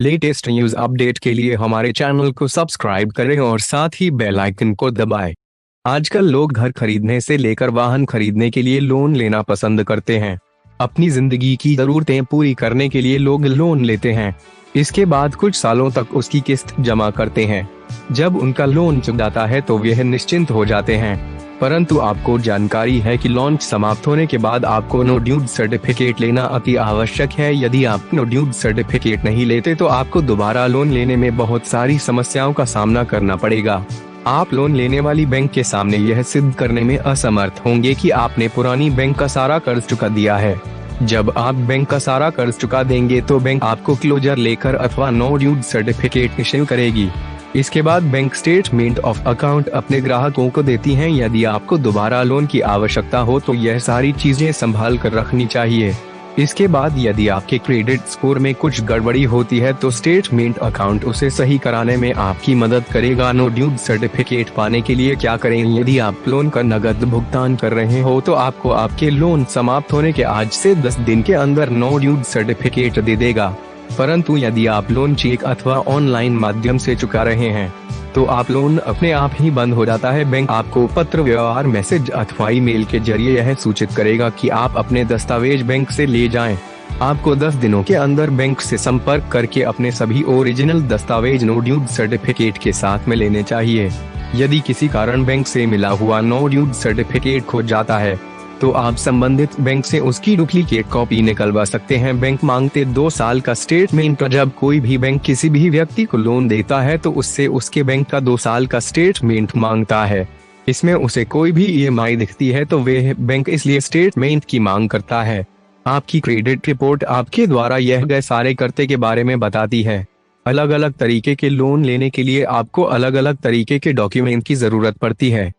Latest news update के लिए हमारे चैनल को सब्सक्राइब करें और साथ ही बेल आइकन को दबाएं। आजकल लोग घर खरीदने से लेकर वाहन खरीदने के लिए लोन लेना पसंद करते हैं। अपनी जिंदगी की जरूरतें पूरी करने के लिए लोग लोन लेते हैं। इसके बाद कुछ सालों तक उसकी किस्त जमा करते हैं। जब उनका लोन चुक जाता है तो वह निश्चिंत हो जाते हैं। परंतु आपको जानकारी है कि लोन समाप्त होने के बाद आपको नो ड्यू सर्टिफिकेट लेना अति आवश्यक है। यदि आप नो ड्यू सर्टिफिकेट नहीं लेते तो आपको दोबारा लोन लेने में बहुत सारी समस्याओं का सामना करना पड़ेगा। आप लोन लेने वाली बैंक के सामने यह सिद्ध करने में असमर्थ होंगे कि आपने पुरानी बैंक का सारा कर्ज चुका दिया है। जब आप बैंक का सारा कर्ज चुका देंगे तो बैंक आपको क्लोजर लेकर अथवा नो ड्यू सर्टिफिकेट इश्यू करेगी। इसके बाद बैंक स्टेटमेंट ऑफ अकाउंट अपने ग्राहकों को देती हैं। यदि आपको दोबारा लोन की आवश्यकता हो तो यह सारी चीजें संभाल कर रखनी चाहिए। इसके बाद यदि आपके क्रेडिट स्कोर में कुछ गड़बड़ी होती है तो स्टेटमेंट अकाउंट उसे सही कराने में आपकी मदद करेगा। नो ड्यू सर्टिफिकेट पाने के लिए क्या करें? यदि आप लोन का नकद भुगतान कर रहे हो तो आपको आपके लोन समाप्त होने के आज से 10 दिन के अंदर नो ड्यू सर्टिफिकेट दे देगा। परंतु यदि आप लोन चेक अथवा ऑनलाइन माध्यम से चुका रहे हैं तो आप लोन अपने आप ही बंद हो जाता है। बैंक आपको पत्र व्यवहार मैसेज अथवा ईमेल के जरिए यह सूचित करेगा कि आप अपने दस्तावेज बैंक से ले जाएं। आपको 10 दिनों के अंदर बैंक से संपर्क करके अपने सभी ओरिजिनल दस्तावेज नो ड्यू सर्टिफिकेट के साथ में लेने चाहिए। यदि किसी कारण बैंक से मिला हुआ नो ड्यू सर्टिफिकेट खो जाता है तो आप संबंधित बैंक से उसकी डुप्लीकेट कॉपी निकलवा सकते हैं। बैंक मांगते 2 साल का स्टेटमेंट। जब कोई भी बैंक किसी भी व्यक्ति को लोन देता है तो उससे उसके बैंक का 2 साल का स्टेटमेंट मांगता है। इसमें उसे कोई भी ईएमआई दिखती है तो वह बैंक इसलिए स्टेटमेंट की मांग करता है। आपकी क्रेडिट रिपोर्ट आपके द्वारा यह गए सारे करते के बारे में बताती है। अलग अलग तरीके के लोन लेने के लिए आपको अलग अलग तरीके के डॉक्यूमेंट की जरूरत पड़ती है।